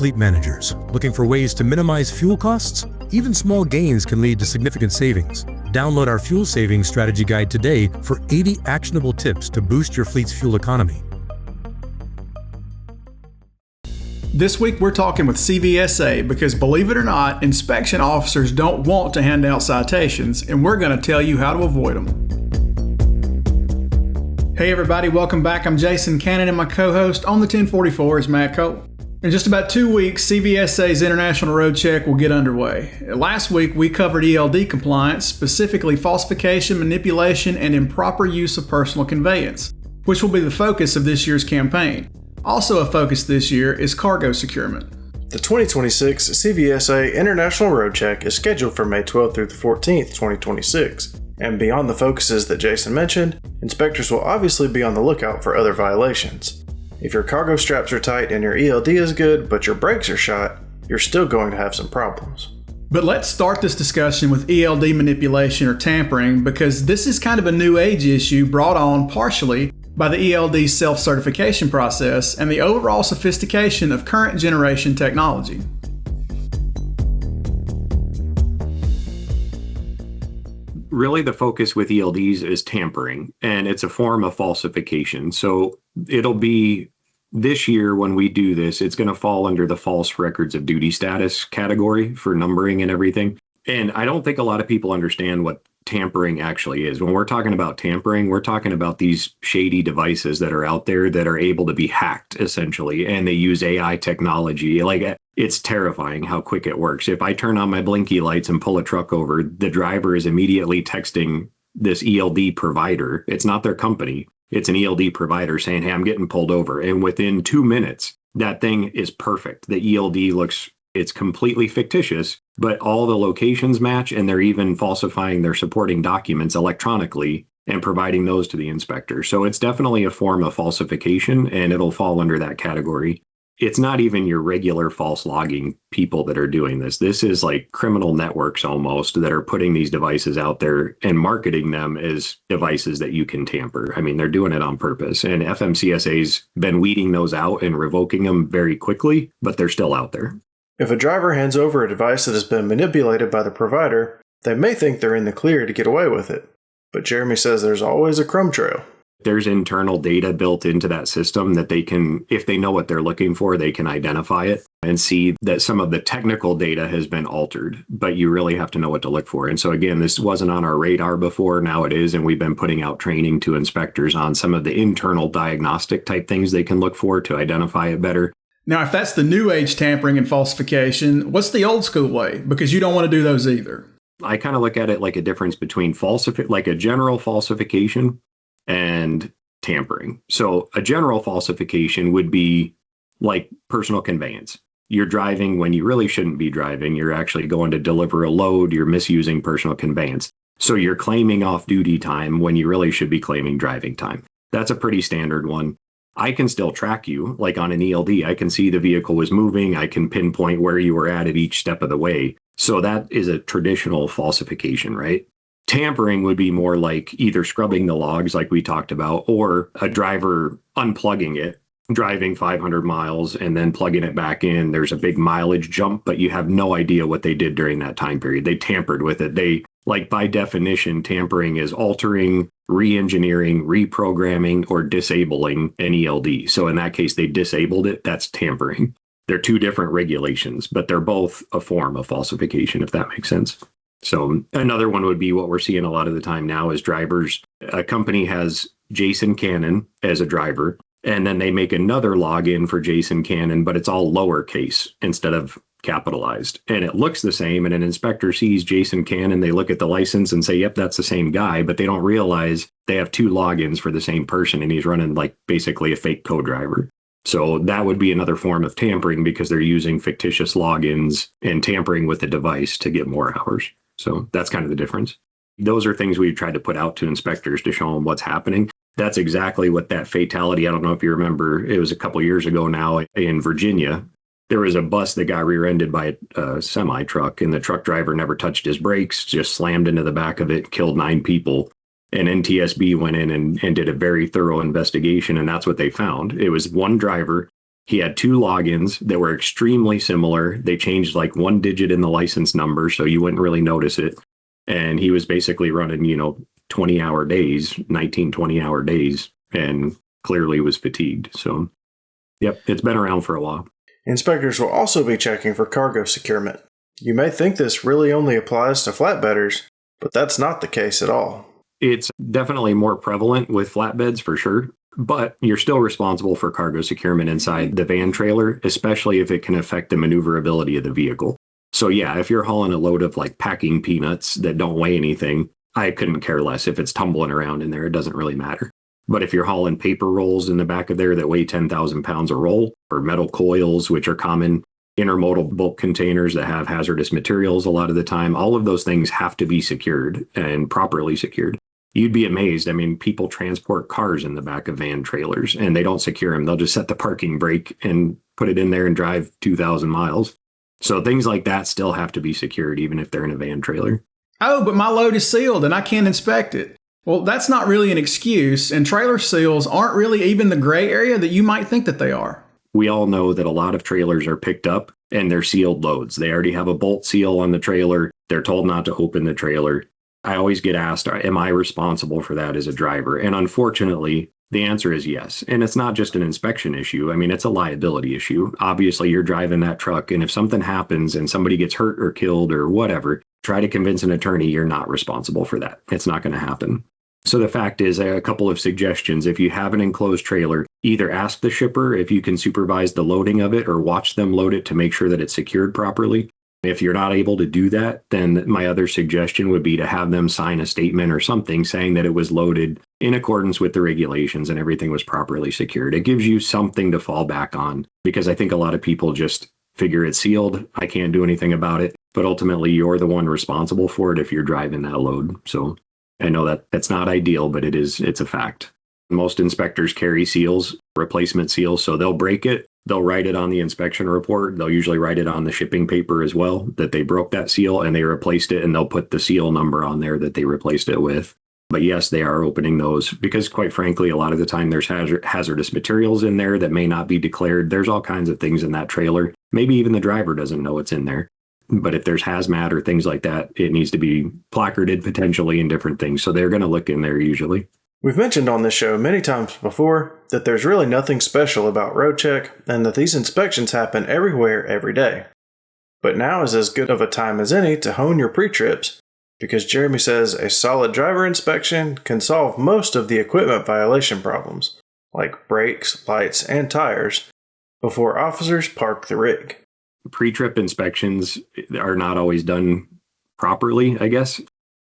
fleet managers looking for ways to minimize fuel costs? Even small gains can lead to significant savings. Download our Fuel Savings Strategy Guide today for 80 actionable tips to boost your fleet's fuel economy. This week we're talking with CVSA because, believe it or not, inspection officers don't want to hand out citations, and we're going to tell you how to avoid them. Hey everybody, welcome back. I'm Jason Cannon and my co-host on the 1044 is Matt Cole. In just about 2 weeks, CVSA's International Roadcheck will get underway. Last week we covered ELD compliance, specifically falsification, manipulation, and improper use of personal conveyance, which will be the focus of this year's campaign. Also a focus this year is cargo securement. The 2026 CVSA International Roadcheck is scheduled for May 12th through the 14th, 2026. And beyond the focuses that Jason mentioned, inspectors will obviously be on the lookout for other violations. If your cargo straps are tight and your ELD is good, but your brakes are shot, you're still going to have some problems. But let's start this discussion with ELD manipulation or tampering, because this is kind of a new age issue brought on partially by the ELD self-certification process and the overall sophistication of current generation technology. Really, the focus with ELDs is tampering, and it's a form of falsification. So it'll be this year when we do this, it's going to fall under the false records of duty status category for numbering and everything. And I don't think a lot of people understand what tampering actually is. When we're talking about tampering, we're talking about these shady devices that are out there that are able to be hacked, essentially, and they use AI technology. Like, it's terrifying how quick it works. If I turn on my blinky lights and pull a truck over, the driver is immediately texting this ELD provider. It's not their company. It's an ELD provider saying, hey, I'm getting pulled over. And within 2 minutes, that thing is perfect. The ELD it's completely fictitious, but all the locations match, and they're even falsifying their supporting documents electronically and providing those to the inspector. So it's definitely a form of falsification, and it'll fall under that category. It's not even your regular false logging people that are doing this. This is like criminal networks almost that are putting these devices out there and marketing them as devices that you can tamper. I mean, they're doing it on purpose, and FMCSA's been weeding those out and revoking them very quickly, but they're still out there. If a driver hands over a device that has been manipulated by the provider, they may think they're in the clear to get away with it. But Jeremy says there's always a crumb trail. There's internal data built into that system that they can, if they know what they're looking for, they can identify it and see that some of the technical data has been altered, but you really have to know what to look for. And so again, this wasn't on our radar before, now it is, and we've been putting out training to inspectors on some of the internal diagnostic type things they can look for to identify it better. Now, if that's the new age tampering and falsification, what's the old school way? Because you don't want to do those either. I kind of look at it like a difference between like a general falsification and tampering. So a general falsification would be like personal conveyance. You're driving when you really shouldn't be driving. You're actually going to deliver a load. You're misusing personal conveyance. So you're claiming off-duty time when you really should be claiming driving time. That's a pretty standard one. I can still track you, like on an ELD. I can see the vehicle was moving. I can pinpoint where you were at each step of the way. So that is a traditional falsification, right? Tampering would be more like either scrubbing the logs like we talked about, or a driver unplugging it, driving 500 miles and then plugging it back in. There's a big mileage jump, but you have no idea what they did during that time period. They tampered with it. Like by definition, tampering is altering, re-engineering, reprogramming, or disabling an ELD. So in that case, they disabled it. That's tampering. They're two different regulations, but they're both a form of falsification, if that makes sense. So another one would be what we're seeing a lot of the time now is drivers. A company has Jason Cannon as a driver, and then they make another login for Jason Cannon, but it's all lowercase instead of capitalized. And it looks the same, and an inspector sees Jason Cannon, they look at the license and say, yep, that's the same guy, but they don't realize they have two logins for the same person, and he's running like basically a fake co-driver. So that would be another form of tampering because they're using fictitious logins and tampering with the device to get more hours. So that's kind of the difference. Those are things we've tried to put out to inspectors to show them what's happening. That's exactly what that fatality, I don't know if you remember, it was a couple years ago now in Virginia. There was a bus that got rear-ended by a semi-truck, and the truck driver never touched his brakes, just slammed into the back of it, killed 9 people. And NTSB went in and did a very thorough investigation, and that's what they found. It was one driver He had 2 logins that were extremely similar. They changed like 1 digit in the license number, so you wouldn't really notice it. And he was basically running, 20-hour days, 20-hour days, and clearly was fatigued. So, yep, it's been around for a while. Inspectors will also be checking for cargo securement. You may think this really only applies to flatbedders, but that's not the case at all. It's definitely more prevalent with flatbeds for sure, but you're still responsible for cargo securement inside the van trailer, especially if it can affect the maneuverability of the vehicle. So yeah, if you're hauling a load of like packing peanuts that don't weigh anything, I couldn't care less if it's tumbling around in there. It doesn't really matter. But if you're hauling paper rolls in the back of there that weigh 10,000 pounds a roll, or metal coils, which are common intermodal bulk containers that have hazardous materials a lot of the time, all of those things have to be secured and properly secured. You'd be amazed. I mean, people transport cars in the back of van trailers and they don't secure them. They'll just set the parking brake and put it in there and drive 2,000 miles. So things like that still have to be secured, even if they're in a van trailer. Oh, but my load is sealed and I can't inspect it. Well, that's not really an excuse, and trailer seals aren't really even the gray area that you might think that they are. We all know that a lot of trailers are picked up and they're sealed loads. They already have a bolt seal on the trailer. They're told not to open the trailer. I always get asked, am I responsible for that as a driver? And unfortunately, the answer is yes. And it's not just an inspection issue. I mean, it's a liability issue. Obviously, you're driving that truck, and if something happens and somebody gets hurt or killed or whatever, try to convince an attorney you're not responsible for that. It's not going to happen. So the fact is, a couple of suggestions. If you have an enclosed trailer, either ask the shipper if you can supervise the loading of it or watch them load it to make sure that it's secured properly. If you're not able to do that, then my other suggestion would be to have them sign a statement or something saying that it was loaded in accordance with the regulations and everything was properly secured. It gives you something to fall back on, because I think a lot of people just figure it's sealed. I can't do anything about it. But ultimately, you're the one responsible for it if you're driving that load. So I know that that's not ideal, but it's a fact. Most inspectors carry seals, replacement seals, so they'll break it. They'll write it on the inspection report. They'll usually write it on the shipping paper as well, that they broke that seal and they replaced it, and they'll put the seal number on there that they replaced it with. But yes, they are opening those because, quite frankly, a lot of the time there's hazardous materials in there that may not be declared. There's all kinds of things in that trailer. Maybe even the driver doesn't know it's in there. But if there's hazmat or things like that, it needs to be placarded potentially in different things. So they're going to look in there usually. We've mentioned on this show many times before that there's really nothing special about Roadcheck and that these inspections happen everywhere every day. But now is as good of a time as any to hone your pre-trips, because Jeremy says a solid driver inspection can solve most of the equipment violation problems, like brakes, lights, and tires, before officers park the rig. Pre-trip inspections are not always done properly, I guess,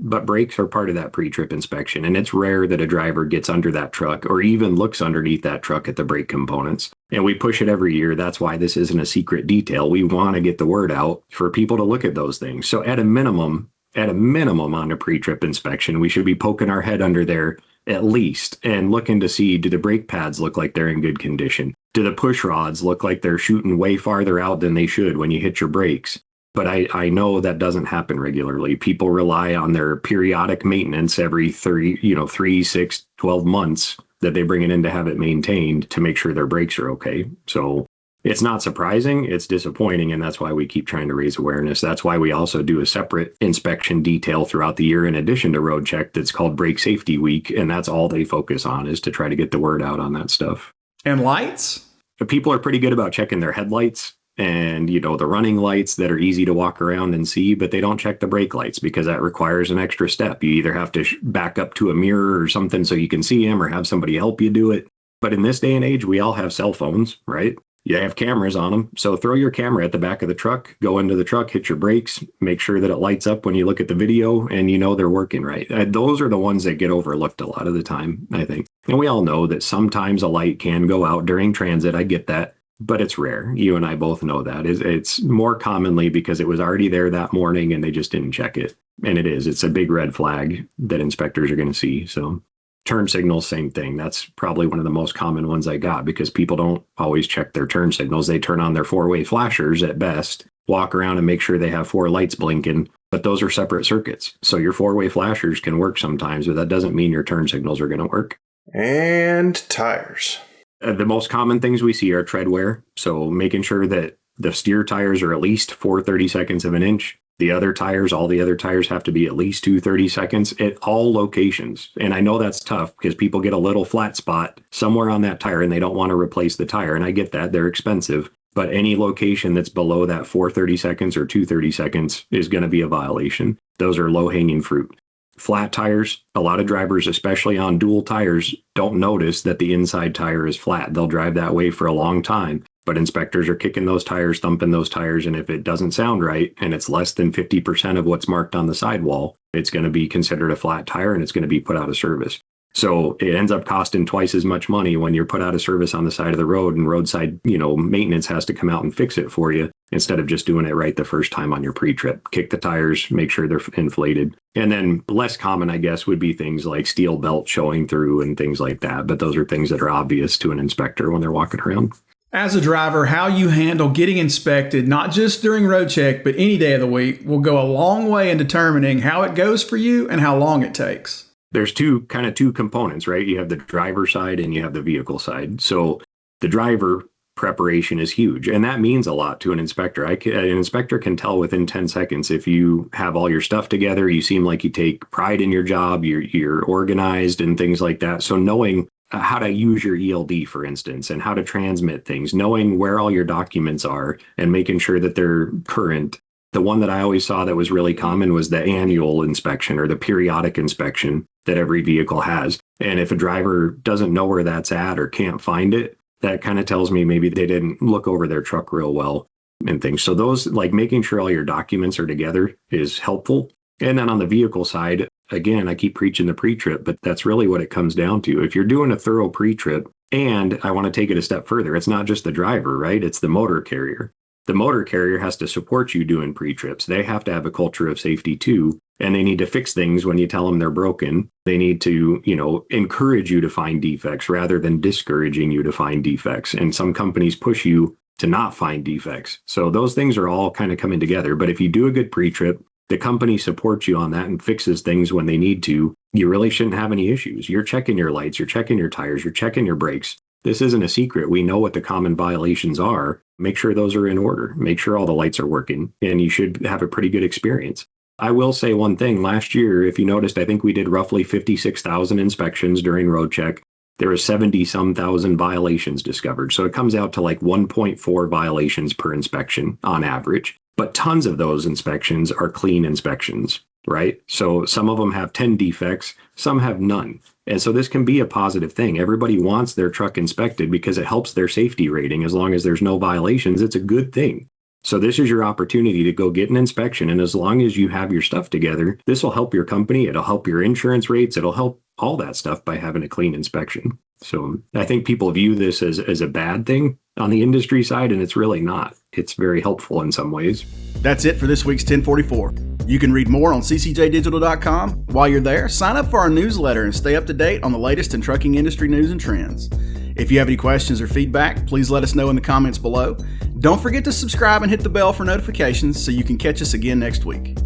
but brakes are part of that pre-trip inspection, and it's rare that a driver gets under that truck or even looks underneath that truck at the brake components. And we push it every year. That's why this isn't a secret detail. We want to get the word out for people to look at those things. So at a minimum on a pre-trip inspection, we should be poking our head under there at least and looking to see, do the brake pads look like they're in good condition? Do the push rods look like they're shooting way farther out than they should when you hit your brakes? But I know that doesn't happen regularly. People rely on their periodic maintenance every 3, 6, 12 months that they bring it in to have it maintained to make sure their brakes are okay. So it's not surprising, it's disappointing, and that's why we keep trying to raise awareness. That's why we also do a separate inspection detail throughout the year in addition to Roadcheck that's called Brake Safety Week, and that's all they focus on, is to try to get the word out on that stuff. And lights? But people are pretty good about checking their headlights and, the running lights that are easy to walk around and see, but they don't check the brake lights because that requires an extra step. You either have to back up to a mirror or something so you can see them, or have somebody help you do it. But in this day and age, we all have cell phones, right? You have cameras on them. So throw your camera at the back of the truck, go into the truck, hit your brakes, make sure that it lights up when you look at the video and they're working right. Those are the ones that get overlooked a lot of the time, I think. And we all know that sometimes a light can go out during transit. I get that, but it's rare. You and I both know that. It's more commonly because it was already there that morning and they just didn't check it. And it's a big red flag that inspectors are going to see. So turn signals, same thing. That's probably one of the most common ones I got because people don't always check their turn signals. They turn on their 4-way flashers at best, walk around and make sure they have 4 lights blinking, but those are separate circuits. So your 4-way flashers can work sometimes, but that doesn't mean your turn signals are going to work. And tires. The most common things we see are tread wear. So making sure that the steer tires are at least 4/32 of an inch. The other tires, all the other tires have to be at least 2/32 at all locations. And I know that's tough because people get a little flat spot somewhere on that tire and they don't want to replace the tire. And I get that, they're expensive. But any location that's below that 4/32 or 2/32 is going to be a violation. Those are low-hanging fruit. Flat tires, a lot of drivers, especially on dual tires, don't notice that the inside tire is flat. They'll drive that way for a long time. But inspectors are kicking those tires, thumping those tires, and if it doesn't sound right and it's less than 50% of what's marked on the sidewall, it's going to be considered a flat tire and it's going to be put out of service. So it ends up costing twice as much money when you're put out of service on the side of the road and roadside, maintenance has to come out and fix it for you instead of just doing it right the first time on your pre-trip. Kick the tires, make sure they're inflated. And then less common, I guess, would be things like steel belt showing through and things like that. But those are things that are obvious to an inspector when they're walking around. As a driver, how you handle getting inspected, not just during road check, but any day of the week, will go a long way in determining how it goes for you and how long it takes. There's two components, right? You have the driver side and you have the vehicle side. So the driver preparation is huge, and that means a lot to an inspector. An inspector can tell within 10 seconds if you have all your stuff together, you seem like you take pride in your job, you're organized and things like that. So knowing how to use your ELD, for instance, and how to transmit things, knowing where all your documents are and making sure that they're current. The one that I always saw that was really common was the annual inspection or the periodic inspection that every vehicle has. And if a driver doesn't know where that's at or can't find it, that kind of tells me maybe they didn't look over their truck real well and things. So those, like making sure all your documents are together, is helpful. And then on the vehicle side, again, I keep preaching the pre-trip, but that's really what it comes down to. If you're doing a thorough pre-trip, and I want to take it a step further, it's not just the driver, right? It's the motor carrier. The motor carrier has to support you doing pre-trips. They have to have a culture of safety too, and they need to fix things when you tell them they're broken. They need to, encourage you to find defects rather than discouraging you to find defects. And some companies push you to not find defects. So those things are all kind of coming together. But if you do a good pre-trip, the company supports you on that and fixes things when they need to, you really shouldn't have any issues. You're checking your lights, you're checking your tires, you're checking your brakes. This isn't a secret. We know what the common violations are. Make sure those are in order. Make sure all the lights are working, and you should have a pretty good experience. I will say one thing. Last year, if you noticed, I think we did roughly 56,000 inspections during Roadcheck. There were 70-some thousand violations discovered. So it comes out to like 1.4 violations per inspection on average. But tons of those inspections are clean inspections, right? So some of them have 10 defects, some have none. And so this can be a positive thing. Everybody wants their truck inspected because it helps their safety rating. As long as there's no violations, it's a good thing. So this is your opportunity to go get an inspection. And as long as you have your stuff together, this will help your company. It'll help your insurance rates. It'll help all that stuff by having a clean inspection. So I think people view this as a bad thing on the industry side, and it's really not. It's very helpful in some ways. That's it for this week's 1044. You can read more on ccjdigital.com. While you're there, sign up for our newsletter and stay up to date on the latest in trucking industry news and trends. If you have any questions or feedback, please let us know in the comments below. Don't forget to subscribe and hit the bell for notifications so you can catch us again next week.